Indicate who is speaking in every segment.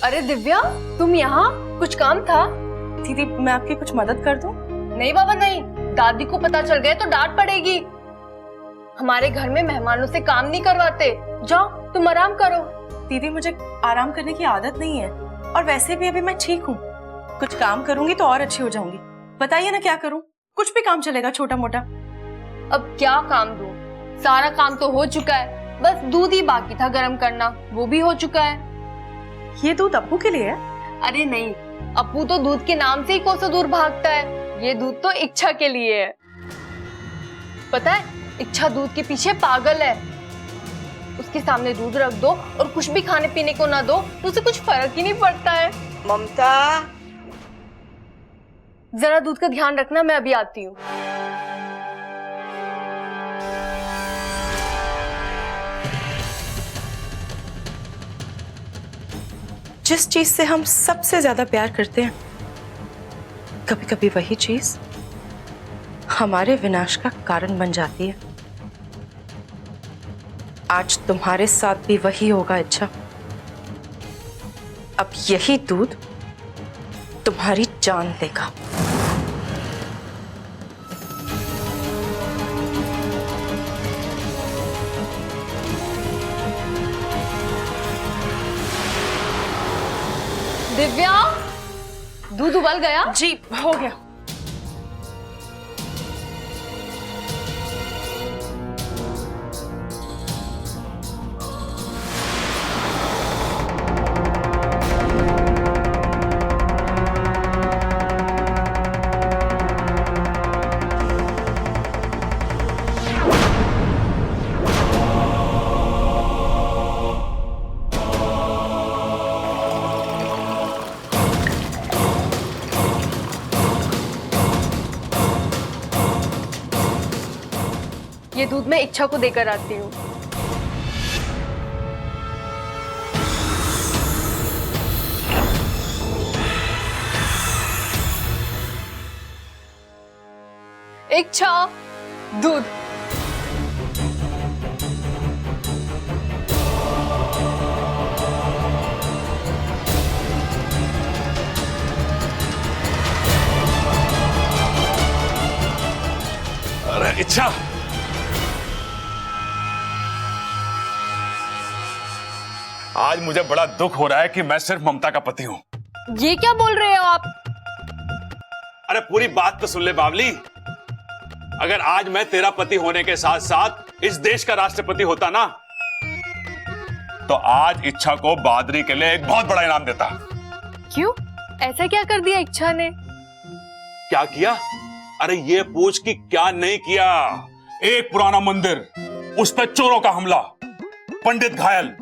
Speaker 1: अरे दिव्या, तुम यहाँ? कुछ काम था?
Speaker 2: दीदी मैं आपकी कुछ मदद कर दूं?
Speaker 1: नहीं बाबा नहीं, दादी को पता चल गया तो डांट पड़ेगी। हमारे घर में मेहमानों से काम नहीं करवाते। जाओ तुम आराम करो।
Speaker 2: दीदी मुझे आराम करने की आदत नहीं है, और वैसे भी अभी मैं ठीक हूँ। कुछ काम करूंगी तो और अच्छी हो जाऊंगी। बताइए ना क्या करूं? कुछ भी काम चलेगा, छोटा मोटा।
Speaker 1: अब क्या काम दूं? सारा काम तो हो चुका है, बस दूध ही बाकी था गरम करना, वो भी हो चुका है।
Speaker 2: ये दूध अप्पू के लिए है?
Speaker 1: अरे नहीं, अप्पू तो दूध के नाम से ही कोसों दूर भागता है। ये दूध तो इच्छा के लिए है। पता है, इच्छा दूध के पीछे पागल है। उसके सामने दूध रख दो और कुछ भी खाने पीने को ना दो तो उसे कुछ फर्क ही नहीं पड़ता है।
Speaker 3: ममता,
Speaker 1: जरा दूध का ध्यान रखना, मैं अभी आती हूँ।
Speaker 2: जिस चीज से हम सबसे ज्यादा प्यार करते हैं, कभी कभी वही चीज हमारे विनाश का कारण बन जाती है। आज तुम्हारे साथ भी वही होगा इच्छा। अब यही दूध तुम्हारी जान लेगा।
Speaker 1: दिव्या, दूध उबल गया?
Speaker 2: जी हो गया।
Speaker 1: ये दूध मैं इच्छा को देकर आती हूँ। इच्छा, दूध।
Speaker 4: अरे इच्छा, आज मुझे बड़ा दुख हो रहा है कि मैं सिर्फ ममता का पति हूं।
Speaker 1: ये क्या बोल रहे हो आप?
Speaker 4: अरे पूरी बात तो सुन ले बावली। अगर आज मैं तेरा पति होने के साथ साथ इस देश का राष्ट्रपति होता ना, तो आज इच्छा को बहादुरी के लिए एक बहुत बड़ा इनाम देता।
Speaker 1: क्यों? ऐसा क्या कर दिया इच्छा ने?
Speaker 4: क्या किया? अरे ये पूछ कि क्या नहीं किया। एक पुराना मंदिर, उस पर चोरों का हमला, पंडित घायल।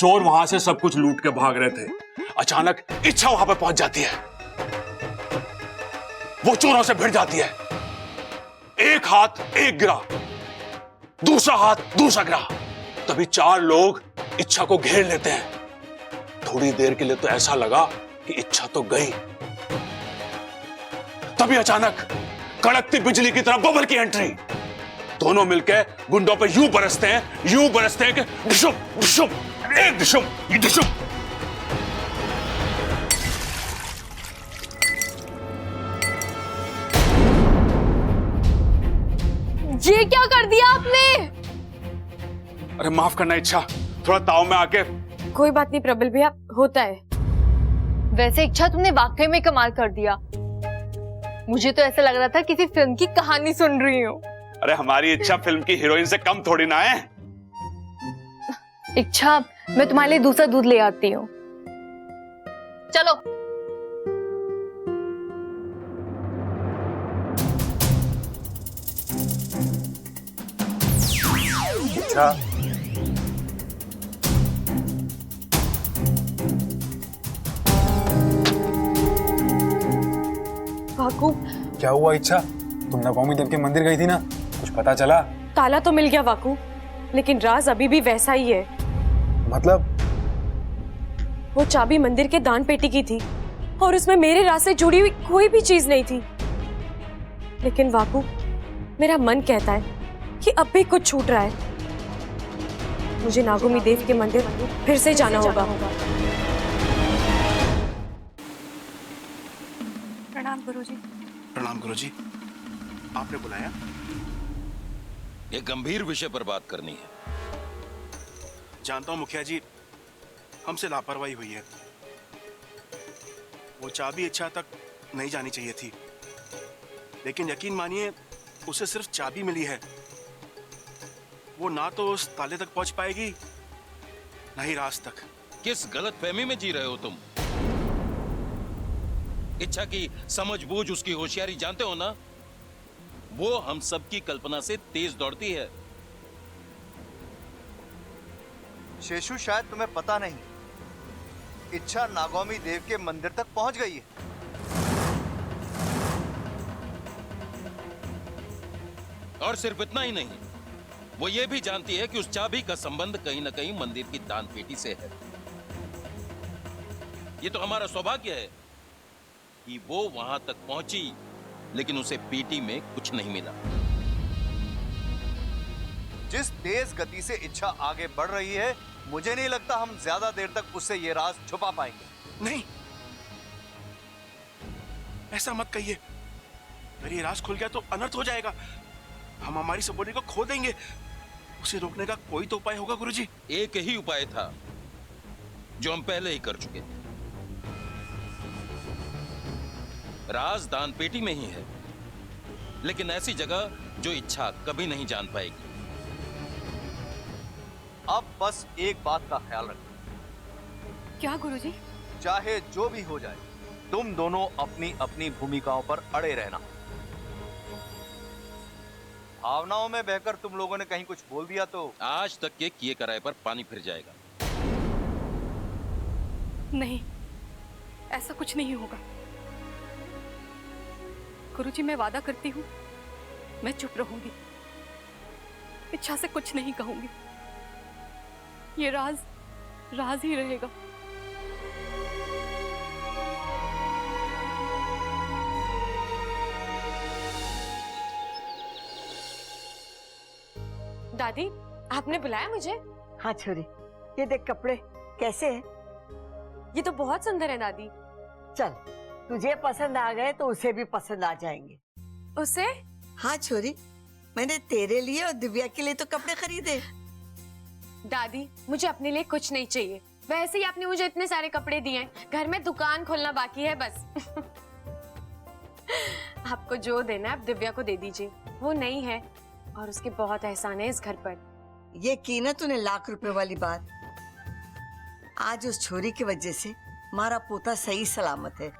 Speaker 4: चोर वहां से सब कुछ लूट के भाग रहे थे। अचानक इच्छा वहां पर पहुंच जाती है। वो चोरों से भिड़ जाती है। एक हाथ एक गिरा, दूसरा हाथ दूसरा गिरा। तभी चार लोग इच्छा को घेर लेते हैं। थोड़ी देर के लिए तो ऐसा लगा कि इच्छा तो गई। तभी अचानक कड़कती बिजली की तरह बबल की एंट्री। दोनों मिलकर गुंडों पे यूं बरसते हैं कि डिशुम डिशुम, एक डिशुम, ये डिशुम।
Speaker 1: ये क्या कर दिया आपने?
Speaker 4: अरे माफ करना इच्छा, थोड़ा ताव में आके।
Speaker 1: कोई बात नहीं प्रबल भैया, होता है। वैसे इच्छा तुमने वाकई में कमाल कर दिया। मुझे तो ऐसा लग रहा था किसी फिल्म की कहानी सुन रही हूँ।
Speaker 4: अरे हमारी इच्छा फिल्म की हीरोइन से कम थोड़ी ना है।
Speaker 1: इच्छा, मैं तुम्हारे लिए दूसरा दूध ले आती हूँ। चलो।
Speaker 4: इच्छा,
Speaker 1: वाकू,
Speaker 5: क्या हुआ इच्छा? तुम नवमी देव के मंदिर गई थी ना, कुछ पता चला?
Speaker 2: ताला तो मिल गया वाकू, लेकिन राज अभी भी वैसा ही है।
Speaker 5: मतलब?
Speaker 2: वो चाबी मंदिर के दान पेटी की थी और उसमें मेरे राज से जुड़ी हुई कोई भी चीज नहीं थी। लेकिन वाकू, मेरा मन कहता है कि अब भी कुछ छूट रहा है। मुझे नागोमी देव के मंदिर फिर से जाना होगा। गुरुजी।
Speaker 3: प्रणाम गुरुजी। आपने बुलाया?
Speaker 6: ये गंभीर विषय पर बात करनी है।
Speaker 3: जानता हूं मुखिया जी, हमसे लापरवाही हुई है। वो चाबी इच्छा तक नहीं जानी चाहिए थी, लेकिन यकीन मानिए उसे सिर्फ चाबी मिली है। वो ना तो उस ताले तक पहुंच पाएगी, ना ही राज तक।
Speaker 6: किस गलतफहमी में जी रहे हो तुम? इच्छा की समझबूझ, उसकी होशियारी जानते हो ना? वो हम सबकी कल्पना से तेज दौड़ती है।
Speaker 7: शेषु, शायद तुम्हें पता नहीं, इच्छा नागौमी देव के मंदिर तक पहुंच गई है।
Speaker 6: और सिर्फ इतना ही नहीं, वो ये भी जानती है कि उस चाबी का संबंध कहीं ना कहीं मंदिर की दान पेटी से है। ये तो हमारा सौभाग्य है कि वो वहां तक पहुंची, लेकिन उसे पेटी में कुछ नहीं मिला।
Speaker 7: जिस तेज गति से इच्छा आगे बढ़ रही है, मुझे नहीं लगता हम ज्यादा देर तक उससे ये राज छुपा पाएंगे।
Speaker 3: नहीं, ऐसा मत कहिए। अगर ये राज खुल गया तो अनर्थ हो जाएगा। हम हमारी सबोरी को खो देंगे। उसे रोकने का कोई तो उपाय होगा गुरुजी।
Speaker 6: एक ही उपाय था जो हम पहले ही कर चुके थे। राज दान पेटी में ही है, लेकिन ऐसी जगह जो इच्छा कभी नहीं जान पाएगी।
Speaker 7: अब बस एक बात का ख्याल रखना,
Speaker 2: क्या गुरुजी?
Speaker 7: चाहे जो भी हो जाए, तुम दोनों अपनी अपनी भूमिकाओं पर अड़े रहना। भावनाओं में बहकर तुम लोगों ने कहीं कुछ बोल दिया तो
Speaker 6: आज तक के किए कराए पर पानी फिर जाएगा।
Speaker 8: नहीं, ऐसा कुछ नहीं होगा। गुरुजी, मैं वादा करती हूँ, मैं चुप रहूंगी, इच्छा से कुछ नहीं कहूंगी। ये राज राज ही रहेगा।
Speaker 2: दादी, आपने बुलाया मुझे?
Speaker 9: हाँ छोरी, ये देख कपड़े कैसे हैं?
Speaker 2: ये तो बहुत सुंदर है दादी।
Speaker 9: चल, तुझे पसंद आ गए तो उसे भी पसंद आ जाएंगे।
Speaker 2: उसे?
Speaker 9: हाँ छोरी, मैंने तेरे लिए और दिव्या के लिए तो कपड़े खरीदे।
Speaker 2: दादी, मुझे अपने लिए कुछ नहीं चाहिए। वैसे ही आपने मुझे इतने सारे कपड़े दिए हैं, घर में दुकान खोलना बाकी है बस। आपको जो देना है आप दिव्या को दे दीजिए। वो नहीं है और उसके बहुत एहसान है इस घर पर।
Speaker 9: ये की ना तूने लाख रुपए वाली बात। आज उस छोरी की वजह से हमारा पोता सही सलामत है।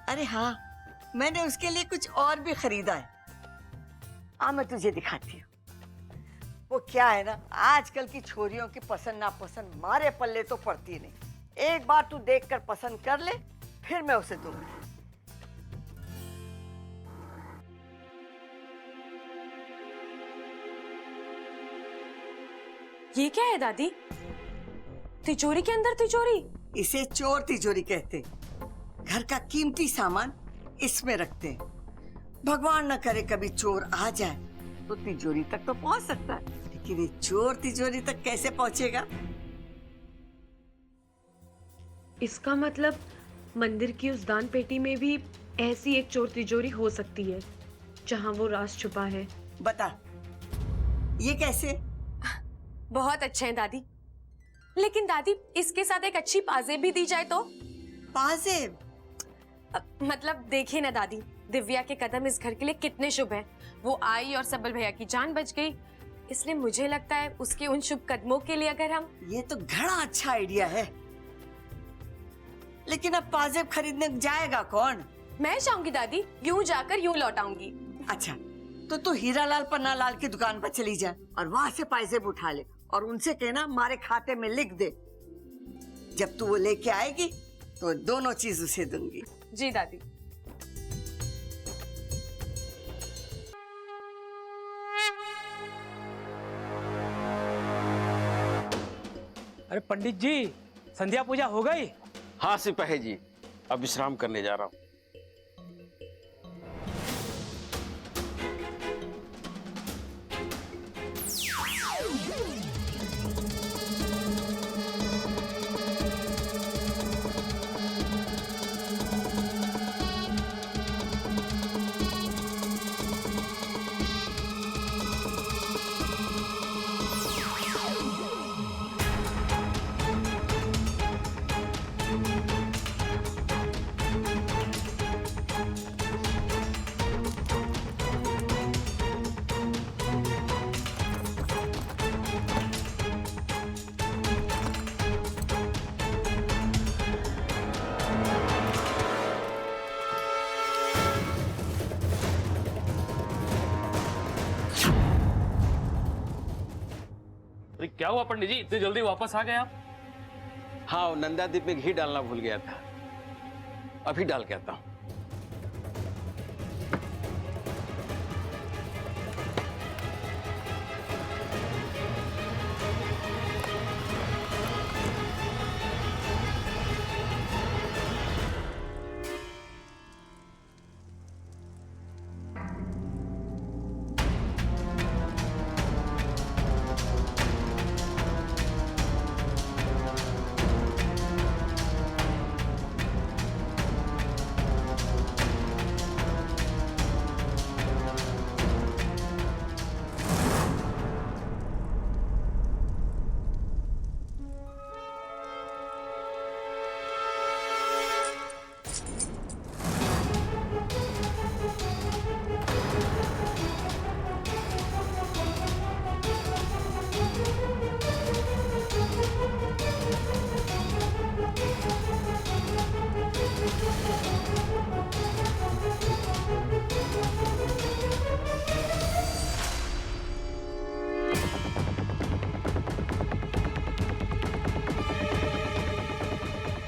Speaker 9: अरे हाँ, मैंने उसके लिए कुछ और भी खरीदा है। आ मैं तुझे दिखाती हूँ। वो क्या है ना, आजकल की छोरियों की पसंद नापसंद मारे पल्ले तो पड़ती नहीं। एक बार तू देखकर पसंद कर ले, फिर मैं उसे दूंगी।
Speaker 2: ये क्या है दादी? तिजोरी के अंदर तिजोरी?
Speaker 9: इसे चोर तिजोरी कहते। घर का कीमती सामान इसमें रखते हैं। भगवान न करे कभी चोर आ जाए तो तिजोरी तक तो पहुंच सकता है, लेकिन ये चोर तिजोरी तक कैसे पहुंचेगा?
Speaker 2: इसका मतलब मंदिर की उस दान पेटी में भी ऐसी एक चोर तिजोरी हो सकती है जहां वो राज छुपा है।
Speaker 9: बता, ये कैसे?
Speaker 2: बहुत अच्छे हैं दादी। लेकिन दादी, इसके साथ एक अच्छी पाजेब भी दी जाए तो?
Speaker 9: पाजेब?
Speaker 2: मतलब देखिए ना दादी, दिव्या के कदम इस घर के लिए कितने शुभ हैं। वो आई और सबल भैया की जान बच गई, इसलिए मुझे लगता है उसके उन शुभ कदमों के लिए अगर हम... ये
Speaker 9: तो घड़ा अच्छा आइडिया है, लेकिन अब पाजेब खरीदने जाएगा कौन?
Speaker 2: मैं जाऊंगी दादी, यूं जाकर यूं लौट आऊंगी।
Speaker 9: अच्छा, तो तू हीरालाल पन्नालाल की दुकान पर चली जा और वहां से पाजेब उठा ले और उनसे कहना हमारे खाते में लिख दे। जब तू वो लेके आएगी तो दोनों चीज उसे दूंगी।
Speaker 2: जी दादी।
Speaker 10: अरे पंडित जी, संध्या पूजा हो गई?
Speaker 11: हाँ सिपाही जी, अब विश्राम करने जा रहा हूँ।
Speaker 10: अरे क्या हुआ पंडित जी, इतनी जल्दी वापस आ गए आप?
Speaker 11: हाँ, वो नंदादीप में घी डालना भूल गया था, अभी डाल के आता हूँ।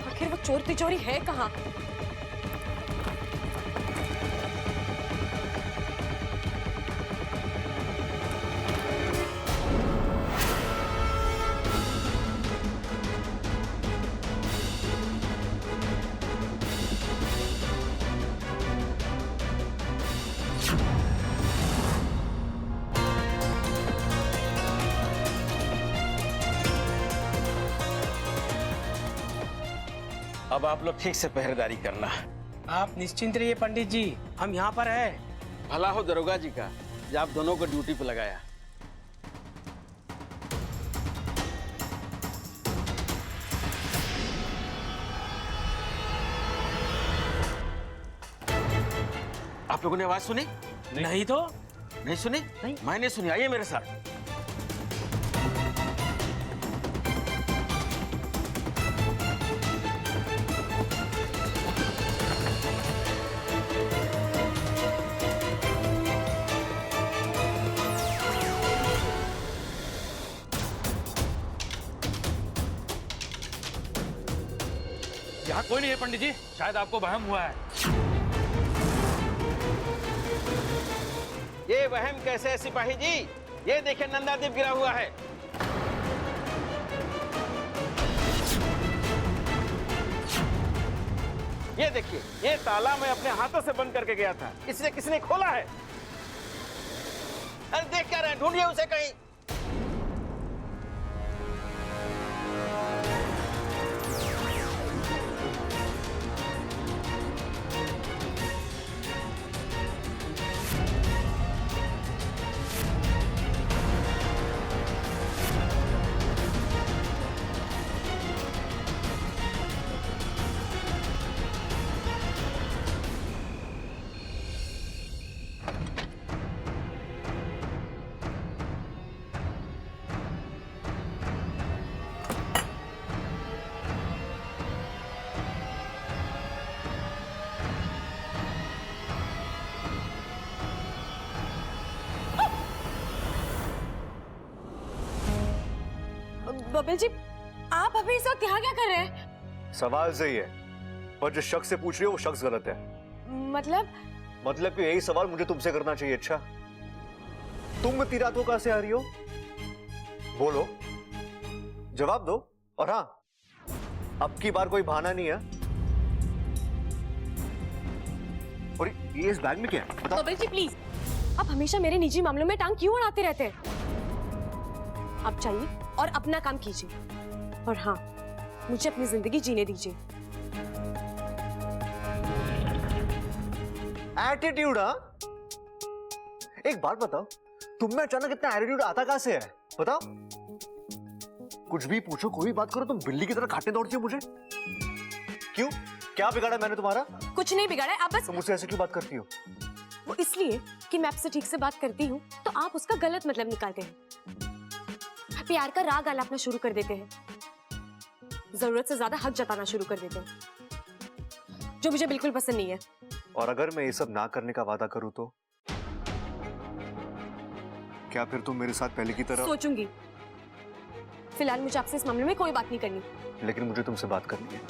Speaker 2: आखिर वो चोर तिजोरी है कहाँ?
Speaker 11: अब आप लोग ठीक से पहरेदारी करना।
Speaker 10: आप निश्चिंत रहिए पंडित जी, हम यहाँ पर है।
Speaker 11: भला हो दरोगा जी का, जो आप दोनों को ड्यूटी पे लगाया। आप लोगों ने आवाज सुनी?
Speaker 10: नहीं तो?
Speaker 11: नहीं सुनी? नहीं, मैंने सुनी। आइए मेरे साथ।
Speaker 10: यहाँ कोई नहीं है पंडित जी, शायद आपको वहम हुआ है।
Speaker 11: ये वहम कैसे है सिपाही जी? ये देखिए नंदादीप गिरा हुआ है। ये देखिए, ये ताला मैं अपने हाथों से बंद करके गया था, इसलिए किसने खोला है? अरे देख क्या रहे हैं, ढूंढिए उसे कहीं।
Speaker 2: बबल जी, आप अभी इस वक्त यहाँ क्या कर रहे हैं?
Speaker 7: सवाल सही है, पर जिस शख्स से पूछ रही हो वो शख्स गलत है। मतलब कि यही सवाल मुझे तुमसे करना चाहिए। अच्छा, तुम इतनी रात को कहां से आ रही हो? बोलो, जवाब दो। और हाँ, अब की बार कोई बहाना नहीं है। और ये इस बैग में क्या है? बताओ।
Speaker 2: बबल जी प्लीज, आप हमेशा मेरे निजी मामलों में टांग क्यों अड़ाते रहते हैं? आप चाहिए और अपना काम कीजिए, और हाँ, मुझे अपनी जिंदगी जीने दीजिए।
Speaker 7: एटीट्यूड? हाँ, एक बात बताओ, तुम में अचानक इतना एटीट्यूड आता कहां से है? बताओ। कुछ भी पूछो, कोई भी बात करो, तुम बिल्ली की तरह काटने दौड़ती हो मुझे। क्यों? क्या बिगाड़ा मैंने तुम्हारा?
Speaker 2: कुछ नहीं बिगाड़ा, आप बस।
Speaker 7: तुम मुझसे ऐसे क्यों बात करती हो?
Speaker 2: वो इसलिए कि मैं आपसे ठीक से बात करती हूँ तो आप उसका गलत मतलब निकालते हैं, प्यार का राग आलापना शुरू कर देते हैं, जरूरत से ज्यादा हक जताना शुरू कर देते हैं, जो मुझे बिल्कुल पसंद नहीं है।
Speaker 7: और अगर मैं ये सब ना करने का वादा करूं तो क्या फिर तुम मेरे साथ पहले की तरह?
Speaker 2: सोचूंगी, फिलहाल मुझे आपसे इस मामले में कोई बात नहीं करनी।
Speaker 7: लेकिन मुझे तुमसे बात करनी है,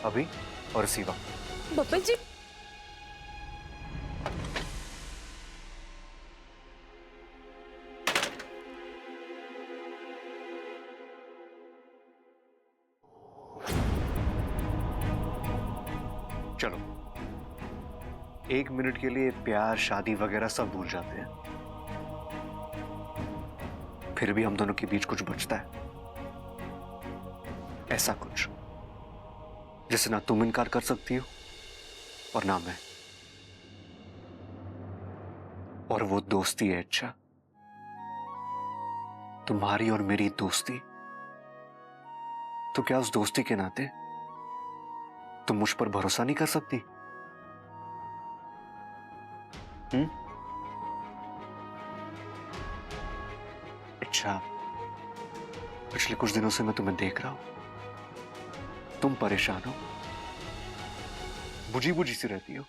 Speaker 7: अभी और इसी वक्त।
Speaker 2: बब्बल जी,
Speaker 7: चलो 1 मिनट के लिए प्यार शादी वगैरह सब भूल जाते हैं, फिर भी हम दोनों के बीच कुछ बचता है, ऐसा कुछ जिसे ना तुम इनकार कर सकती हो और ना मैं, और वो दोस्ती है। अच्छा, तुम्हारी और मेरी दोस्ती। तो क्या उस दोस्ती के नाते तुम मुझ पर भरोसा नहीं कर सकती? अच्छा, पिछले कुछ दिनों से मैं तुम्हें देख रहा हूं, तुम परेशान हो, बुझी बुझी सी रहती हो।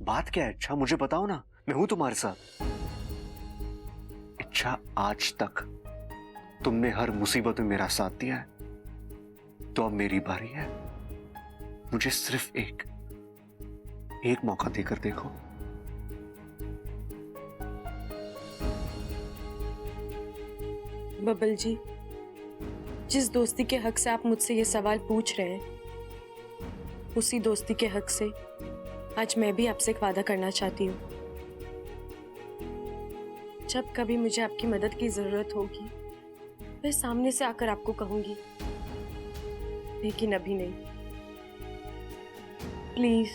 Speaker 7: बात क्या है? अच्छा मुझे बताओ ना, मैं हूं तुम्हारे साथ। अच्छा, आज तक तुमने हर मुसीबत में मेरा साथ दिया है, तो अब मेरी बारी है। मुझे सिर्फ एक मौका देकर देखो।
Speaker 2: बब्बल जी, जिस दोस्ती के हक से आप मुझसे ये सवाल पूछ रहे हैं, उसी दोस्ती के हक से आज मैं भी आपसे एक वादा करना चाहती हूँ। जब कभी मुझे आपकी मदद की जरूरत होगी, मैं सामने से आकर आपको कहूंगी, लेकिन अभी नहीं। प्लीज।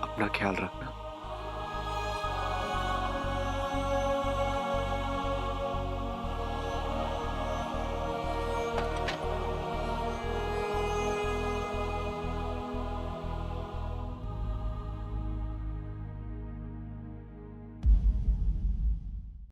Speaker 7: अपना ख्याल रखना।